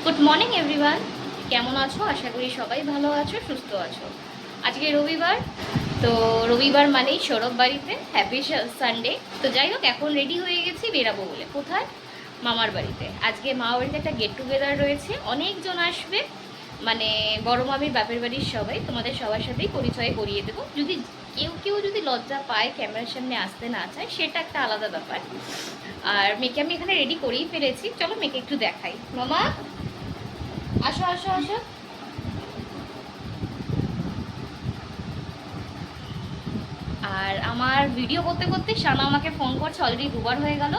Good morning everyone, কেমন আছো? আশা করি সবাই ভালো আছো, সুস্থ আছো। আজকে রবিবার, তো রবিবার মানেই সৌরভ বাড়িতে হ্যাপি সানডে। তো যাই হোক, এখন রেডি হয়ে গেছি বেরাবো বলে। কোথায়? মামার বাড়িতে। আজকে মামার বাড়িতে একটা গেট টুগেদার রয়েছে, অনেকজন আসবে, মানে বড় মামির বাপের বাড়ির সবাই। তোমাদের সবার সাথেই পরিচয় করিয়ে দেবো। যদি কেউ কেউ যদি লজ্জা পায়, ক্যামেরার সামনে আসতে না চায়, সেটা একটা আলাদা ব্যাপার। আর মেয়েকে আমি এখানে রেডি করেই ফেলেছি, চলো মেয়েকে একটু দেখাই। মামা আসো আসো আসো। আর আমার ভিডিও করতে করতে শানা আমাকে ফোন করছে, অলরেডি দুবার হয়ে গেল।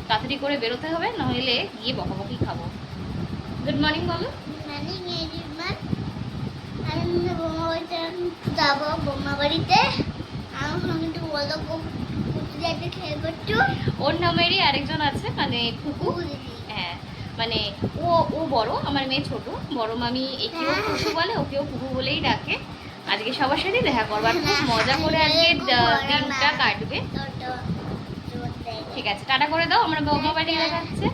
তাড়াতাড়ি করে বেরোতে হবে, নইলে গিয়ে বকাবকি খাবো। গুড মর্নিং বলো। যাবো বোমা বাড়িতে। ওর নামেরই আরেকজন আছে, মানে ফুকু। হ্যাঁ, মানে ও ও বড়, আমার মেয়ে ছোট। বড় মামি একেও ফুকু বলে, ওকেও ফুকু বলেই ডাকে। আজকে সবার সাথে দেখা করবার, খুব মজা করে আজকে দিনটা কাটবে। ঠিক আছে, টাটা করে দাও, আমরা বৌমা বাড়ি দেখাচ্ছে।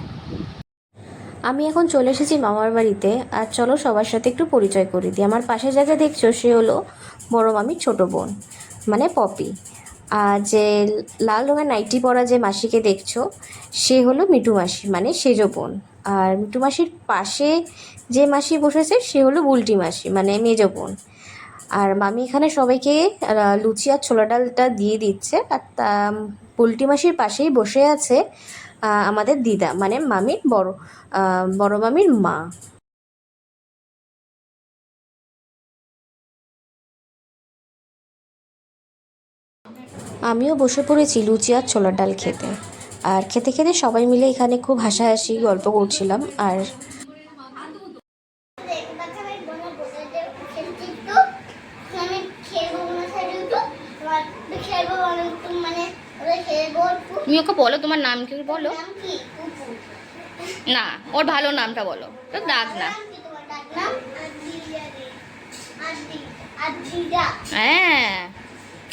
আমি এখন চলে এসেছি মামার বাড়িতে। আর চলো সবার সাথে একটু পরিচয় করে দিই। আমার পাশে যাকে দেখছো সে হলো বড় মামির ছোট বোন, মানে পপি। আর যে লাল রঙের নাইটি পরা যে মাসিকে দেখছো সে হলো মিঠু মাসি, মানে সেজ বোন। আর মিঠু মাসির পাশে যে মাসি বসেছে সে হলো বুলটি মাসি, মানে মেজ বোন। আর মামি এখানে সবাইকে লুচি আর ছোলা ডালটা দিয়ে দিচ্ছে। আর বুলটি মাসির পাশেই বসে আছে আমাদের দিদা, মানে মামির বড় মামির মা। আমিও বসে পড়েছি লুচি আর ছোলার ডাল খেতে। আর খেতে খেতে সবাই মিলে এখানে খুব হাসাহাসি গল্প করছিলাম। আর তুমি ওকে বলো তোমার নাম কি, বলো না, ওর ভালো নামটা বলো, তো ডাক না। হ্যাঁ,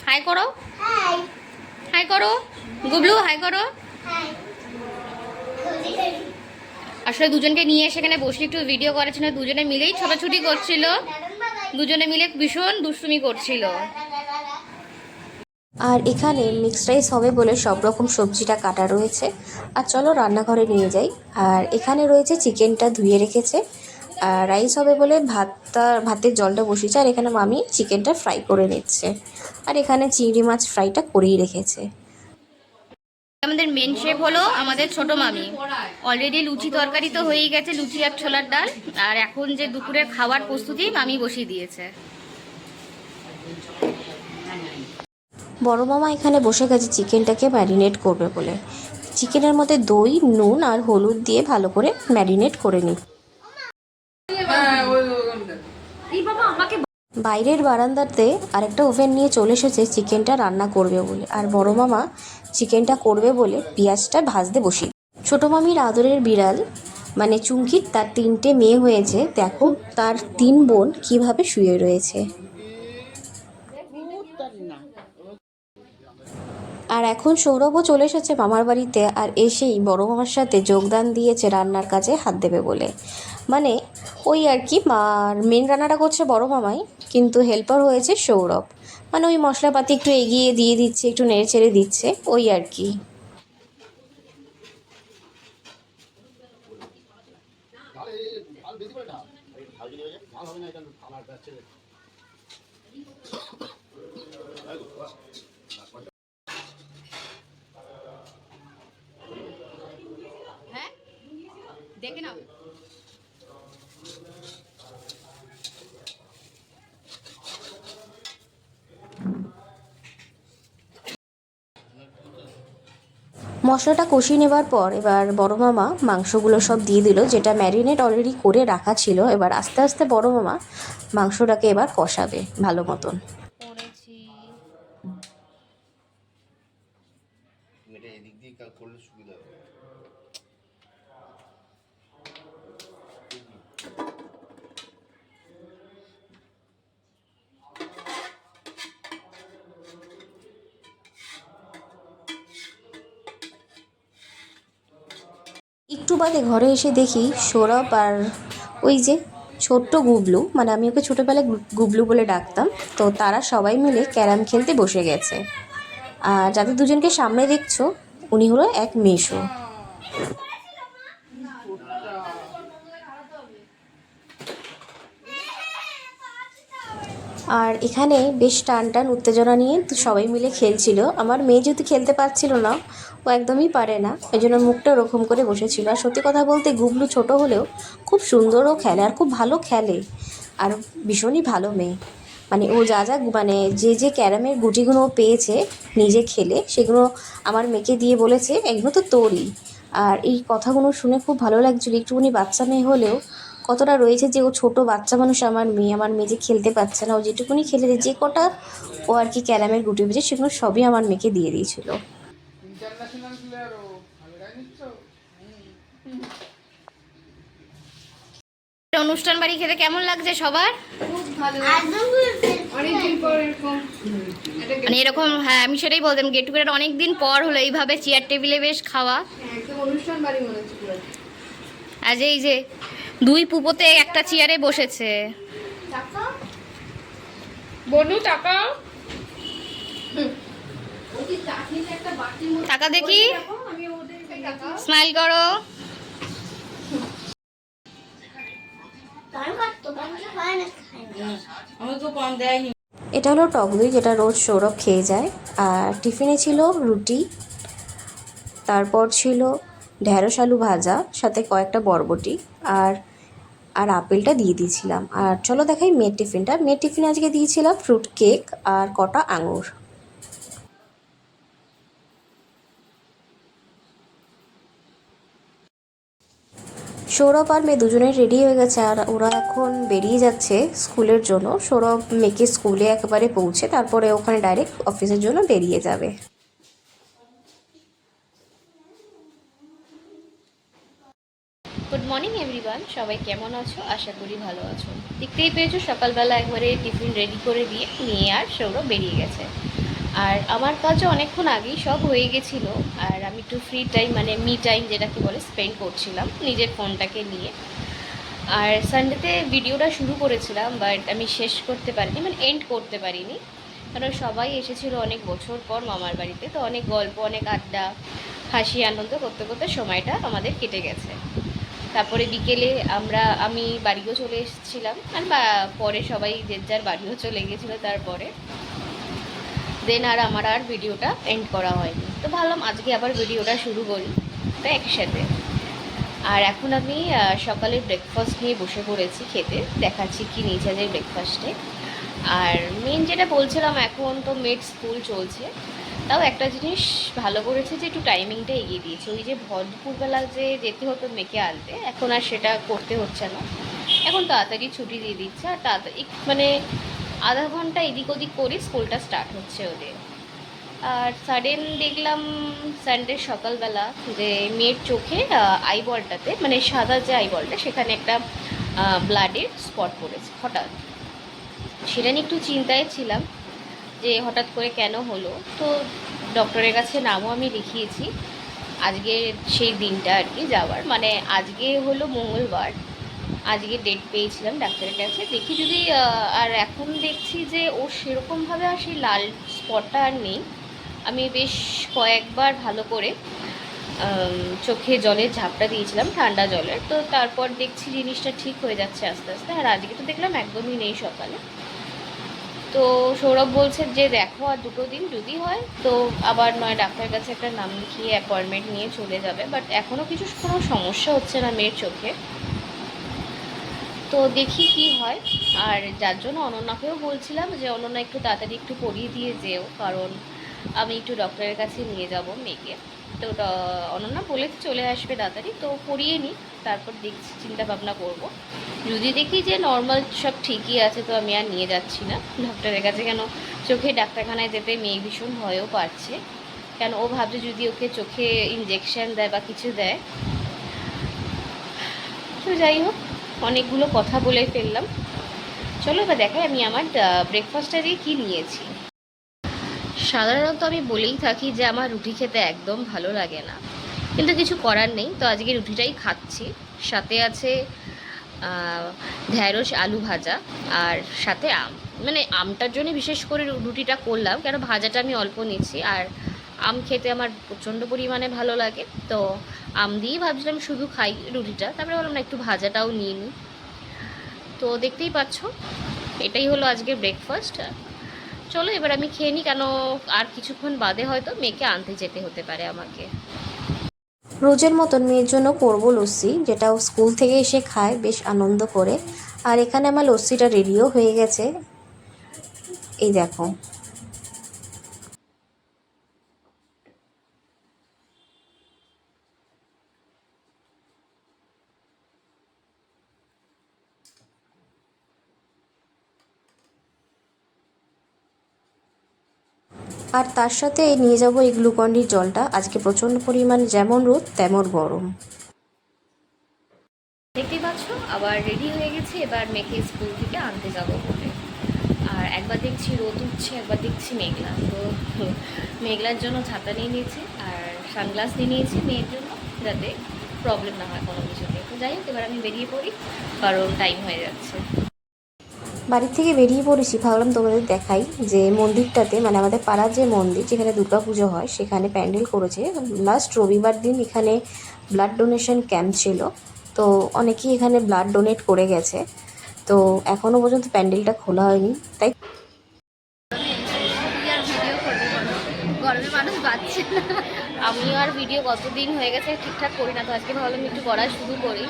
হাই করো, হাই করো গুবলু, হাই করো। আসলে দুজনকে নিয়ে সেখানে বসে একটু ভিডিও করেছিল, দুজনে মিলেই ছোটাছুটি করছিল, দুজনে মিলে ভীষণ দুষ্টুমি করছিল। আর এখানে মিক্সড রাইস হবে বলে সব রকম সবজিটা কাটা রয়েছে। আর চলো রান্নাঘরে নিয়ে যাই। আর এখানে রয়েছে চিকেনটা ধুয়ে রেখেছে। আর রাইস হবে বলে ভাতের জলটা বসিয়েছে। আর এখানে মামি চিকেনটা ফ্রাই করে নিচ্ছে। আর এখানে চিংড়ি মাছ ফ্রাইটা করেই রেখেছে। আমাদের মেন শেফ হলো আমাদের ছোট মামি। অলরেডি লুচি তরকারি তো হয়েই গেছে, লুচি আর ছোলার ডাল। আর এখন যে দুপুরের খাবার প্রস্তুতি মামি বসিয়ে দিয়েছে। বড় মামা এখানে বসে গেছে চিকেনটাকে ম্যারিনেট করবে বলে। চিকেনের মধ্যে দই, নুন আর হলুদ দিয়ে ভালো করে ম্যারিনেট করে নিই। বাইরের বারান্দাতে আরেকটা ওভেন নিয়ে চলে এসেছে চিকেনটা রান্না করবে বলে। আর বড় মামা চিকেনটা করবে বলে পেঁয়াজটা ভাজতে বসিয়ে। ছোট মামির আদরের বিড়াল, মানে চুমকির তার 3টে মেয়ে হয়েছে। দেখো তার 3 বোন কিভাবে শুয়ে রয়েছে। আর এখন সৌরভও চলে এসেছে মামার বাড়িতে। আর এসেই বড় মামার সাথে যোগদান দিয়েছে রান্নার কাজে হাত দেবে বলে। মানে ওই আর কি, মার মেন রান্নাটা করছে বড় মামাই, কিন্তু হেল্পার হয়েছে সৌরভ। মানে ওই মশলাপাতি একটু এগিয়ে দিয়ে দিচ্ছে, একটু নেড়ে চেড়ে দিচ্ছে, ওই আর কি। হ্যাঁ, দেখে নাও। মশলাটা কষিয়ে নেবার পর এবার বড় মামা মাংসগুলো সব দিয়ে দিল, যেটা ম্যারিনেট অলরেডি করে রাখা ছিল। এবার আস্তে আস্তে বড় মামা মাংসটাকে এবার কষাবে ভালো মতন। একটু বাদে ঘরে এসে দেখি সৌরভ আর ওই যে ছোট্ট গুবলু, মানে আমি ওকে ছোটোবেলায় গুবলু বলে ডাকতাম, তো তারা সবাই মিলে ক্যারাম খেলতে বসে গেছে। আর যাদের দুজনকে সামনে দেখছো উনি হলো এক মেশো। আর এখানে বেশ টান টান উত্তেজনা নিয়ে তো সবাই মিলে খেলছিল। আমার মেয়ে যেহেতু খেলতে পারছিল না, ও একদমই পারে না, এই জন্য মুখটা ওরকম করে বসেছিল। আর সত্যি কথা বলতে গুবলু ছোট হলেও খুব সুন্দরও খেলে আর খুব ভালো খেলে, আর ভীষণই ভালো মেয়ে। মানে ও যা যা মানে যে ক্যারামের গুটিগুলো ও পেয়েছে নিজে খেলে, সেগুলো আমার মেয়েকে দিয়ে বলেছে এগুলো তো তোরই। আর এই কথাগুলো শুনে খুব ভালো লাগছিলো। একটুখানি বাচ্চা মেয়ে হলেও কতটা রয়েছে যে ও ছোট বাচ্চা মানুষ। আমার মেয়ে যে খেলতে পারছে না, ও যেটুকুনি খেলেছে, যে কটা ও আর কি ক্যারামের গুটি পেয়েছে সেগুলো সবই আমার মেয়েকে দিয়ে দিয়েছিল। ইন্টারন্যাশনাল প্লেয়ার ও ভালো গাই নিচ্ছ। অনুষ্ঠান বাড়ি খেতে কেমন লাগছে সবার? একদম অনেকদিন পর এরকম মানে এরকম, হ্যাঁ আমি সেটাই বলতাম, গেট টুগেদার অনেক দিন পর হলো এইভাবে চেয়ার টেবিলে বেশ খাওয়া। একদম অনুষ্ঠান বাড়ি মনে হচ্ছে পুরো। আজ এই যে দুই পুপোতে একটা চেয়ারে বসেছে। বনু টাকা টাকা দেখি, আমি ওদেরকে টাকা স্মাইল করো। টাইম কাটতো মানুষ খায় না খায় না আমাকে কম দেয়নি। এটা হলো টক দই, যেটা রোজ সৌরভ খেয়ে যায়। আর টিফিনে ছিল রুটি, তারপর ছিল ঢ্যাঁড়স আলু ভাজা, সাথে কয়েকটা বরবটি, আর আর আপেলটা দিয়ে দিয়েছিলাম। আর চলো দেখাই মেয়ের টিফিনটা। মেয়ের টিফিনে আজকে দিয়েছিলাম ফ্রুট কেক আর কটা আঙুর। সৌরভ আর মেয়ে দুজনেই রেডি হয়ে গেছে, আর ওরা এখন বেরিয়ে যাচ্ছে স্কুলের জন্য। সৌরভ মেয়েকে স্কুলে একেবারে পৌঁছে তারপরে ওখানে ডাইরেক্ট অফিসের জন্য বেরিয়ে যাবে। গুড মর্নিং এভরিওয়ান, সবাই কেমন আছো? আশা করি ভালো আছো। দেখতেই পেয়েছো সকালবেলা একবারে টিফিন রেডি করে দিয়ে নিয়ে আর সৌরভ বেরিয়ে গেছে। আর আমার কাজও অনেকক্ষণ আগেই সব হয়ে গেছিলো, আর আমি একটু ফ্রি টাইম মানে মি টাইম যেটাকে বলে স্পেন্ড করছিলাম নিজের ফোনটাকে নিয়ে। আর সানডেতে ভিডিওটা শুরু করেছিলাম, বাট আমি শেষ করতে পারিনি, মানে এন্ড করতে পারিনি, কারণ সবাই এসেছিলো অনেক বছর পর মামার বাড়িতে। তো অনেক গল্প, অনেক আড্ডা, হাসি আনন্দ করতে করতে সময়টা আমাদের কেটে গেছে। তারপরে বিকেলে আমি বাড়িও চলে এসেছিলাম, আর পরে সবাই যে যার বাড়িও চলে গেছিলো। তারপরে দেন আমার আর ভিডিওটা এন্ড করা হয়নি। তো ভাবলাম আজকে আবার ভিডিওটা শুরু করি তো একসাথে। আর এখন আমি সকালে ব্রেকফাস্ট নিয়ে বসে পড়েছি খেতে, দেখাচ্ছি কি নিয়েছে আজকে ব্রেকফাস্টে। আর মেন যেটা বলছিলাম, এখন তো মেড স্কুল চলছে, তাও একটা জিনিস ভালো করেছে যে একটু টাইমিংটা এগিয়ে দিয়েছে। ওই যে দুপুরবেলা যে যেতে হতো মেয়েকে আনতে, এখন আর সেটা করতে হচ্ছে না। এখন তাড়াতাড়ি ছুটি দিয়ে দিচ্ছে, আর তাড়াতাড়ি মানে আধা ঘন্টা এদিক ওদিক করে স্কুলটা স্টার্ট হচ্ছে ওদের। আর সাডেন দেখলাম সানডে সকালবেলা যে মেয়ের চোখে আইবলটাতে, মানে সাদা যে আইবলটা, সেখানে একটা ব্লাডের স্পট পড়েছে হঠাৎ। সেটা নিয়ে একটু চিন্তায় ছিলাম যে হঠাৎ করে কেন হলো। তো ডক্টরের কাছে নামও আমি লিখিয়েছি, আজকে সেই দিনটা আর কি যাওয়ার, মানে আজকে হলো মঙ্গলবার, আজকে ডেট পেয়েছিলাম ডাক্তারের কাছে। দেখি যদি আর এখন দেখছি যে ও সেরকমভাবে আর সেই লাল স্পটটা আর নেই। আমি বেশ কয়েকবার ভালো করে চোখে জলের ঝাপটা দিয়েছিলাম, ঠান্ডা জলের। তো তারপর দেখছি জিনিসটা ঠিক হয়ে যাচ্ছে আস্তে আস্তে। আর আজকে তো দেখলাম একদমই নেই সকালে। তো সৌরভ বলছে যে দেখো আর 2 দিন যদি হয় তো আবার নয় ডাক্তারের কাছে একটা নাম লিখিয়ে অ্যাপয়েন্টমেন্ট নিয়ে চলে যাবে। বাট এখনও কোনো সমস্যা হচ্ছে না মেয়ের চোখে, তো দেখি কি হয়। আর যার জন্য অনন্যাকেও বলছিলাম যে অনন্যা একটু তাড়াতাড়ি একটু পরিয়ে দিয়ে যেও, কারণ আমি একটু ডক্টরের কাছে নিয়ে যাব মেয়েকে। তো অনন্যা বলেছে চলে আসবে তাড়াতাড়ি, তো পরিয়ে নিই, তারপর দেখছি চিন্তা ভাবনা করব। যদি দেখি যে নর্মাল সব ঠিকই আছে তো আমি আর নিয়ে যাচ্ছি না ডক্টরের কাছে। কেন চোখে ডাক্তারখানায় যেতে মেয়ে ভীষণ ভয়ও পাচ্ছে, কেন ও ভাবছে যদি ওকে চোখে ইঞ্জেকশন দেয় বা কিছু দেয়। তো যাই হোক, অনেকগুলো কথা বলে ফেললাম। চলো এবার দেখাই আমি আমার ব্রেকফাস্টটা দিয়ে কী নিয়েছি। সাধারণত আমি বলেই থাকি যে আমার রুটি খেতে একদম ভালো লাগে না, কিন্তু কিছু করার নেই, তো আজকে রুটিটাই খাচ্ছি। সাথে আছে ঢ্যাঁড়স আলু ভাজা আর সাথে আম। মানে আমটার জন্য বিশেষ করে রুটিটা করলাম, কেন ভাজাটা আমি অল্প নিচ্ছি, আর আম খেতে আমার প্রচণ্ড পরিমাণে ভালো লাগে। তো আম দিয়েই ভাবছিলাম শুধু খাই রুটিটা, তারপরে বললাম না একটু ভাজাটাও নিয়ে নিই। তো দেখতেই পাচ্ছ এটাই হলো আজকের ব্রেকফাস্ট। চলো এবার আমি খেয়ে নিই, কেন আর কিছুক্ষণ বাদে হয়তো মেয়েকে আনতে যেতে হতে পারে আমাকে। রোজের মতন মেয়ের জন্য করবো লস্যি, যেটা ও স্কুল থেকে এসে খায় বেশ আনন্দ করে। আর এখানে আমার লস্যিটা রেডিও হয়ে গেছে, এই দেখো। আর তার সাথে নিয়ে যাব এই গ্লুকন-ডির জলটা। আজকে প্রচণ্ড পরিমাণ যেমন রোদ তেমন গরম। দেখতেই পাচ্ছ আবার রেডি হয়ে গেছি, এবার মেয়েকে স্কুল থেকে আনতে যাব বলে। আর একবার দেখছি রোদ উঠছে, একবার দেখছি মেঘলা। তো মেঘলার জন্য ছাতা নিয়ে নিয়েছি আর সানগ্লাস নিয়ে নিয়েছি মেয়ের জন্য, যাতে প্রবলেম না হয় কোনো কিছুতে। তো যাই হোক এবার আমি বেরিয়ে পড়ি, কারণ টাইম হয়ে যাচ্ছে। বাড়ির থেকে বেরিয়ে পড়েছি, ভাবলাম তোমাদের দেখাই যে মন্দিরটাতে, মানে আমাদের পাড়ার যে মন্দির যেখানে দুর্গাপুজো হয় সেখানে প্যান্ডেল করেছে। লাস্ট রবিবার দিন এখানে ব্লাড ডোনেশন ক্যাম্প ছিল, তো অনেকেই এখানে ব্লাড ডোনেট করে গেছে। তো এখনও পর্যন্ত প্যান্ডেলটা খোলা হয়নি, তাই গরমে মানুষ বাঁচছে না। আমিও আর ভিডিও কতদিন হয়ে গেছে ঠিকঠাক করি না, তো আজকে ভাবলাম একটু করা শুরু করি।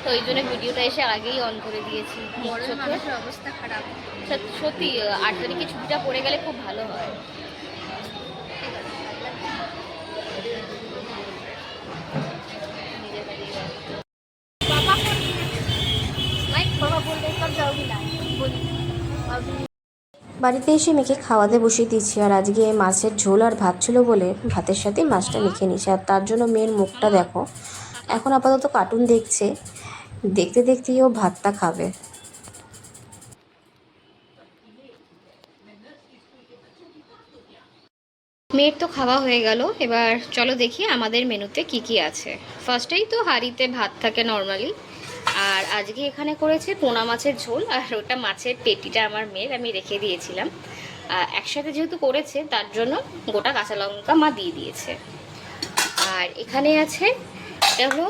তো ওই জন্য ভিডিওটা এসে আগেই অন করে দিয়েছি। মানুষের অবস্থা খারাপ সত্যি। 8 তারিখে ছুটিটা পড়ে গেলে খুব ভালো হয়। বাড়িতে এসে মেয়েকে খাওয়াতে বসিয়ে দিয়েছি। আর আজকে মাছের ঝোল আর ভাত ছিল বলে ভাতের সাথে মাছটা মেখে নিয়েছি। আর তার জন্য মেয়ের মুখটা দেখো, এখন আপাতত কার্টুন দেখছে, দেখতে দেখতেই ও ভাতটা খাবে। মেয়ের তো খাওয়া হয়ে গেল, এবার চলো দেখি আমাদের মেনুতে কি কি আছে। ফার্স্টেই তো হাঁড়িতে ভাত থাকে নর্মালি, আর আজকে এখানে করেছে পোনা মাছের ঝোল, আর ওটা মাছের পেটিটা আমার মেয়ের আমি রেখে দিয়েছিলাম। একসাথে যেহেতু করেছে তার জন্য গোটা কাঁচা লঙ্কা মা দিয়ে দিয়েছে। আর এখানে আছে, এটা হলো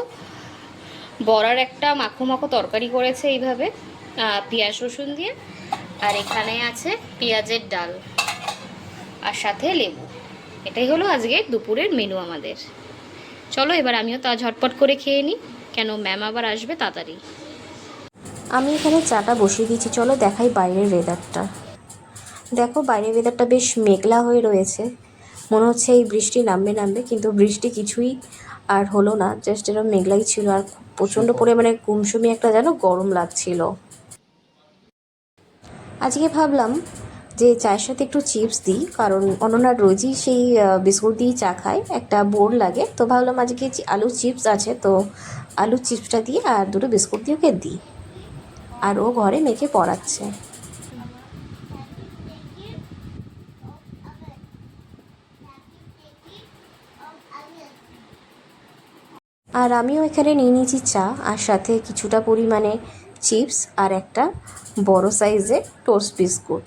বড়ার একটা মাখো মাখো তরকারি করেছে এইভাবে পেঁয়াজ রসুন দিয়ে। আর এখানে আছে পেঁয়াজের ডাল আর সাথে লেবু। এটাই হলো আজকে দুপুরের মেনু আমাদের। চলো এবার আমিও তা ঝটপট করে খেয়ে নিই, কেন ম্যাম আবার আসবে তাড়াতাড়ি। আমি এখানে চাটা বসিয়ে দিয়েছি, চলো দেখাই বাইরের ওয়েদারটা। দেখো বাইরের ওয়েদারটা বেশ মেঘলা হয়ে রয়েছে, মনে হচ্ছে এই বৃষ্টি নামবে, কিন্তু বৃষ্টি কিছুই আর হলো না, জাস্ট এরকম মেঘলাই ছিল। আর প্রচণ্ড পরিমাণে গুমসুমি একটা যেন গরম লাগছিল। আজকে ভাবলাম যে চায়ের সাথে একটু চিপস দিই, কারণ অনন্যা রোজই সেই বিস্কুট দিয়েই চা খায়, একটা বোর লাগে। তো ভাবলাম আজকে আলুর চিপস আছে, তো আলুর চিপসটা দিয়ে আর দুটো বিস্কুট দিয়ে ওকে দিই। আর ও ঘরে মেয়েকে পড়াচ্ছে। আর আমিও এখানে নিয়ে নিয়েছি চা, আর সাথে কিছুটা পরিমাণে চিপস আর একটা বড় সাইজের টোস্ট বিস্কুট।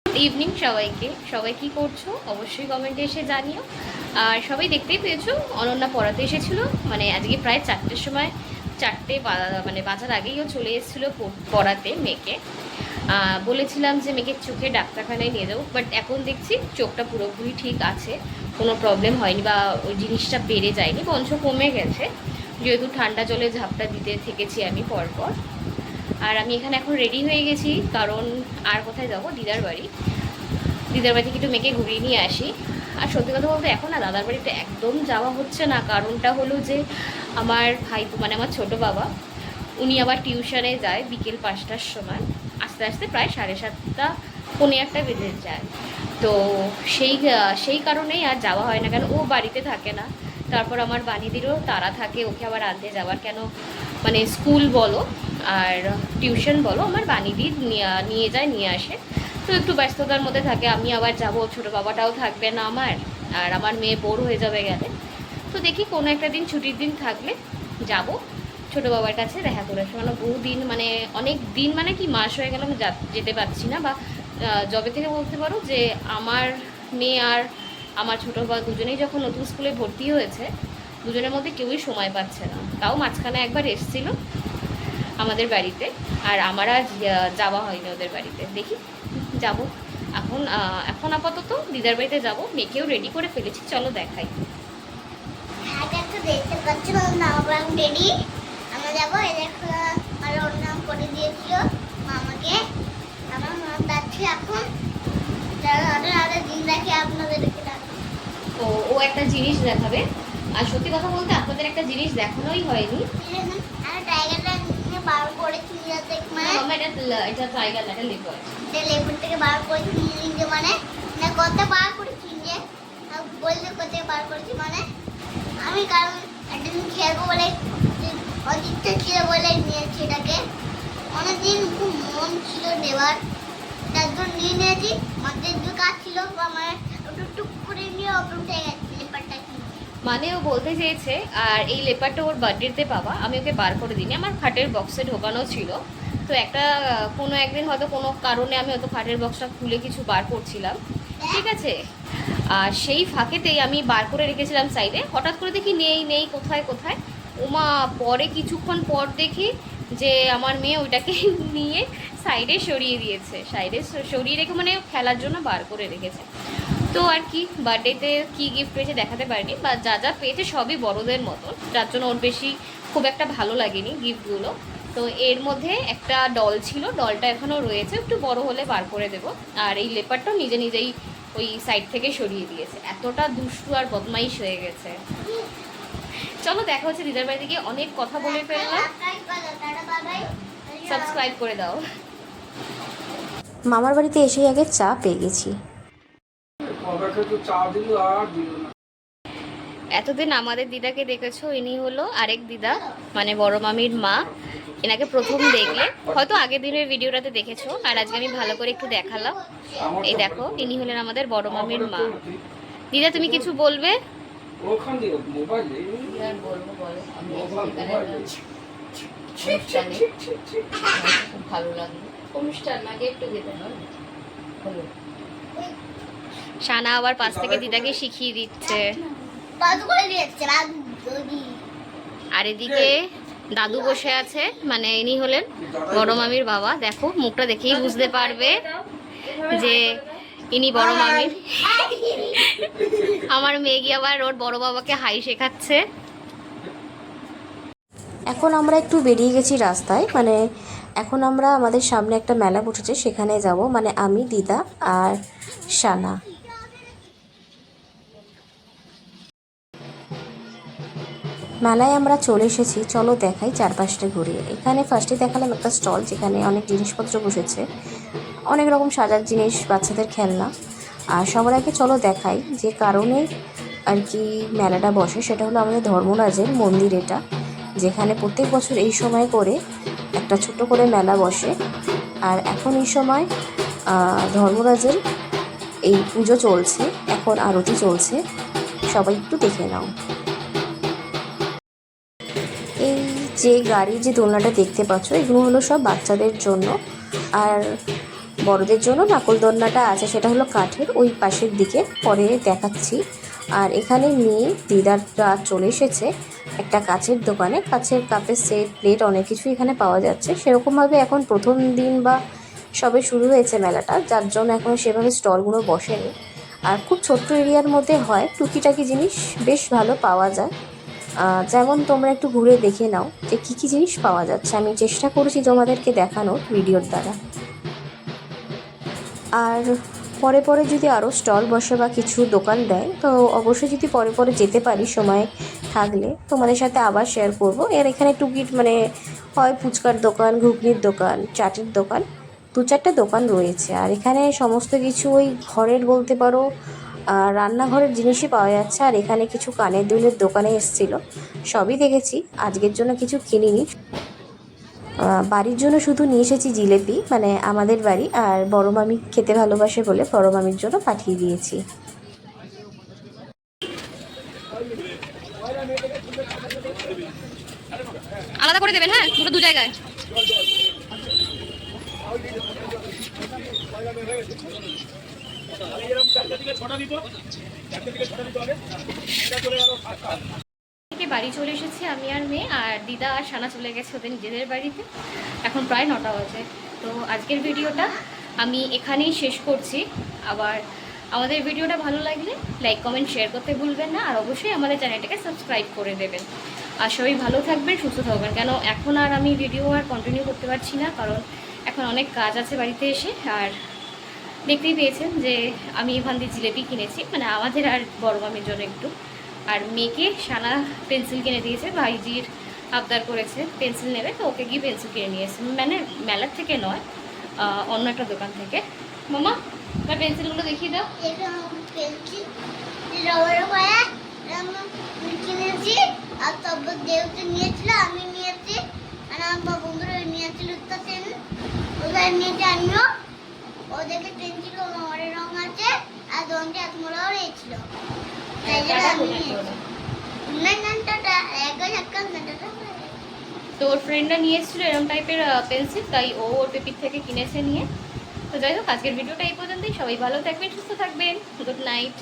ইভিনিং সবাইকে, সবাই কি করছো অবশ্যই কমেন্টে এসে জানিও। আর সবাই দেখতেই পেয়েছো অনন্যা পড়াতে এসেছিল, মানে আজকে প্রায় 4টের সময়, 4টে মানে বাজার আগেইও চলে এসেছিলো পড়াতে মেয়েকে। বলেছিলাম যে মেয়েকে চোখে ডাক্তারখানায় নিয়ে যাবো, বাট এখন দেখছি চোখটা পুরোপুরি ঠিক আছে, কোনো প্রবলেম হয়নি বা ওই জিনিসটা বেড়ে যায়নি, বঞ্চ কমে গেছে, যেহেতু ঠান্ডা জলে ঝাপটা দিতে থেকেছি আমি পরপর। আর আমি এখানে এখন রেডি হয়ে গেছি, কারণ আর কোথায় যাবো, দিদার বাড়ি থেকে একটু মেয়েকে ঘুরিয়ে নিয়ে আসি। আর সত্যি কথা বলতে এখন না দাদার বাড়িতে একদম যাওয়া হচ্ছে না, কারণটা হলো যে আমার ভাই, মানে আমার ছোটো বাবা, উনি আবার টিউশনে যায় বিকেল 5টার সময়, আস্তে আস্তে প্রায় 7:30 পৌনে 1টা বেজে যায়। তো সেই কারণেই আর যাওয়া হয় না, কেন ও বাড়িতে থাকে না। তারপর আমার বানিদিরও তারা থাকে ওকে আবার আনতে যাওয়ার, কেন মানে স্কুল বলো আর টিউশন বলো আমার বানিদি নিয়ে যায় নিয়ে আসে। তো একটু ব্যস্ততার মধ্যে থাকে, আমি আবার যাব, ছোটো বাবাটাও থাকবে না আমার, আর আমার মেয়ে বোর হয়ে যাবে গেলে। তো দেখি কোনো একটা দিন ছুটির দিন থাকলে যাব ছোটো বাবার কাছে দেখা করে আসবো। মানে বহুদিন, মানে অনেক দিন, মানে কি মাস হয়ে গেল আমি যেতে পারছি না, বা জবে থেকে বলতে পারো যে আমার মেয়ে আর আমার ছোটো বা দুজনেই যখন নতুন স্কুলে ভর্তি হয়েছে, দুজনের মধ্যে কেউই সময় পাচ্ছে না। তাও মাঝখানে একবার এসেছিল আমাদের বাড়িতে, আর আমার আর যাওয়া হয়নি ওদের বাড়িতে। দেখি যাব এখন আপাতত দিদার বাড়িতে যাব। মেয়েকেও রেডি করে ফেলেছি, চলো দেখাই। আগে তো দেখতে পাচ্ছি মামা রেডি, আমরা যাবো। এই দেখো আর ওর নাম করে দিয়েছিল মামাকে। আমার মা যাচ্ছে এখন, যারা অর্ডার দিন রাখে আপনাদেরকে ডাকবো। ও একটা জিনিস দেখাবে, আর সত্যি কথা বলতে আপনাদের একটা জিনিস দেখানোই হয়নি। আর টাইগারটা নিয়ে বার করেছি যাতে মানে এটা টাইগার না, এটা লেপার্ড। লেবুর থেকে বার করেছি নিজে, মানে না কত বার করেছি যে বলতে কত বার করেছি, মানে আমি কারণ একদিন খেলবো বলে অজিতটা ছিল বলে নিয়েছি এটাকে। অনেকদিন খুব মন ছিল নেওয়ার, তার জন্য নিয়ে নিয়েছি। মাঝের যে কাজ ছিল আমার টুক করে নিয়ে উঠে গেছে লেপারটা কিনে। মানে ও বলতে চেয়েছে, আর এই লেপারটা ওর বার্থডেতে পাওয়া, আমি ওকে বার করে দিইনি, আমার খাটের বক্সে ঢোকানো ছিল। তো কোনো একদিন হয়তো কোনো কারণে আমি হয়তো খাটের বক্সটা খুলে কিছু বার করছিলাম, ঠিক আছে, আর সেই ফাঁকেতেই আমি বার করে রেখেছিলাম সাইডে। হঠাৎ করে দেখি নেই কোথায় ওমা, পরে কিছুক্ষণ পর দেখি যে আমার মেয়ে ওইটাকে নিয়ে সাইডে সরিয়ে দিয়েছে। সরিয়ে রেখে মানে খেলার জন্য বার করে রেখেছে। তো আর কি, বার্থডেতে কি গিফট পেয়েছে দেখাতে পারিনি, বা যা পেয়েছে সবই বড়দের মতন, যার জন্য ওর বেশি খুব একটা ভালো লাগেনি গিফটগুলো। তো এর মধ্যে একটা ডল ছিল, ডলটা এখনও রয়েছে, একটু বড় হলে বার করে দেবো। আর এই লেপারটাও নিজেই ওই সাইড থেকে সরিয়ে দিয়েছে, এতটা দুষ্টু আর বদমাইশ হয়ে গেছে। চলো দেখা হচ্ছে দিদার বাড়িতে গিয়ে। অনেক কথা বলে ফেললাম, সাবস্ক্রাইব করে দাও। মামার বাড়িতে এসেই আগে চা পেয়ে গেছি। এতদিন আমাদের দিদাকে দেখেছো, ইনি হলো আরেক দিদা, মানে বড় মামির মা। এনাকে প্রথম দেখলে হয়তো আগের দিনের ভিডিওটাতে দেখেছো, আর আজকে আমি ভালো করে একটু দেখালাম। এই দেখো, ইনি হলেন আমাদের বড় মামির মা। দিদা তুমি কিছু বলবে? ভালো লাগলো অনুষ্ঠান, আগে একটু যেতে হয়। শানা আবার পাশ থেকে দিদাকে শিখিয়ে দিচ্ছে, আর এদিকে দাদু বসে আছে, মানে ইনি হলেন বড় মামির বাবা। দেখো মুখটা দেখেই বুঝতে পারবে যে ইনি বড় মামির। আমার মেয়ে গিয়ে আবার ওর বড় বাবাকে হাই শেখাচ্ছে। এখন আমরা একটু বেরিয়ে গেছি রাস্তায়, মানে এখন আমরা আমাদের সামনে একটা মেলা বসেছে, সেখানে যাব, মানে আমি, দিদা আর শানা। মেলায় আমরা চলে এসেছি, চলো দেখাই চারপাশটা ঘুরিয়ে। এখানে ফার্স্টে দেখালাম একটা স্টল, যেখানে অনেক জিনিসপত্র বসেছে, অনেক রকম সাজার জিনিস, বাচ্চাদের খেলনা। আর সবার আগে চলো দেখাই যে কারণে আর কি মেলাটা বসে, সেটা হলো আমাদের ধর্মরাজের মন্দির এটা, যেখানে প্রত্যেক বছর এই সময় করে একটা ছোট করে মেলা বসে। আর এখন এই সময় ধর্মরাজের এই পুজো চলছে, এখন আরতি চলছে, সবাই একটু দেখে নাও। এই যে গাড়ি, যে দোলনাটা দেখতে পাচ্ছ, এগুলো হলো সব বাচ্চাদের জন্য, আর বড়দের জন্য নাকল দোলনাটা আছে, সেটা হলো কাঠের, ওই পাশের দিকে পরে দেখাচ্ছি। আর এখানে নিয়ে দিদাররা চলে এসেছে একটা কাচের দোকানে, কাচের কাপের সেট, প্লেট, অনেক কিছু এখানে পাওয়া যাচ্ছে। সেরকমভাবে এখন প্রথম দিন বা সবে শুরু হয়েছে মেলাটা, যার জন্য এখন সেভাবে স্টলগুলো বসেনি। আর খুব ছোট্ট এরিয়ার মধ্যে হয়, টুকিটাকি জিনিস বেশ ভালো পাওয়া যায়। যেমন তোমরা একটু ঘুরে দেখে নাও যে কী কী জিনিস পাওয়া যাচ্ছে, আমি চেষ্টা করেছি তোমাদেরকে দেখানোর ভিডিওর দ্বারা। আর পরে যদি আরও স্টল বসে বা কিছু দোকান দেয়, তো অবশ্যই যদি পরে যেতে পারি সময় থাকলে তোমাদের সাথে আবার শেয়ার করব। এর এখানে টুকিট মানে হয় ফুচকার দোকান, ঘুগনির দোকান, চাটের দোকান, 2-4টা দোকান রয়েছে। আর এখানে সমস্ত কিছু ওই ঘরের বলতে পারো রান্নাঘরের জিনিসই পাওয়া যাচ্ছে। আর এখানে কিছু কানের দুলের দোকানে এসেছিলো, সবই দেখেছি, আজকের জন্য কিছু কিনিনি। বাড়ির জন্য শুধু নিয়ে এসেছি জিলেপি, মানে আমাদের বাড়ি, আর বড় মামি খেতে ভালোবাসে বলে বড় মামির জন্য পাঠিয়ে দিয়েছি। আলাদা করে দেবেন, হ্যাঁ, দুটো দু জায়গায়। থেকে বাড়ি চলে এসেছি আমি আর মেয়ে, আর দিদা আর সানা চলে গেছে ওদের নিজেদের বাড়িতে। এখন প্রায় 9টা বাজে। তো আজকের ভিডিওটা আমি এখানেই শেষ করছি। আবার আমাদের ভিডিওটা ভালো লাগলে লাইক কমেন্ট শেয়ার করতে ভুলবেন না, আর অবশ্যই আমাদের চ্যানেলটাকে সাবস্ক্রাইব করে দেবেন। আর সবাই ভালো থাকবেন, সুস্থ থাকবেন। কেন এখন আর আমি ভিডিও আর কন্টিনিউ করতে পারছি না, কারণ এখন অনেক কাজ আছে বাড়িতে এসে। আর দেখতেই পেয়েছেন যে আমি এখান দিয়ে জিলেপি কিনেছি, মানে আমাদের আর বড় মামির জন্য একটু। আর মেয়েকে সানা পেন্সিল কিনে দিয়েছে, ভাইজির আবদার করেছে পেন্সিল নেবে, তো ওকে গিয়ে পেন্সিল কিনে নিয়ে এসেছে, মানে মেলার থেকে নয়, অন্য একটা দোকান থেকে। মামা তার পেন্সিলগুলো দেখিয়ে দাও। এটা পেন্সিল রবার পায়া কিনেছি, আর তারপর দেউতে নিয়েছিল, আমি নিয়েছি, আর আমার বন্ধুরা নিয়েছিল। ওদের নিয়েছি আমিও। ওদেরকে পেন্সিল রঙের রং আছে, আর রঙটা এত মোড়াও রয়েছিল। তাই জন্য আমি নিয়েছি। না ঘন্টাটা এক ঘন্টাটা তো ওর ফ্রেন্ডরা নিয়ে এসেছিলো এরকম টাইপের পেন্সিল, তাই ও ওর পেপির থেকে কিনেছে নিয়ে। তো যাই হোক, আজকের ভিডিওটা এই পর্যন্তই। সবাই ভালো থাকবেন, সুস্থ থাকবেন। Good night.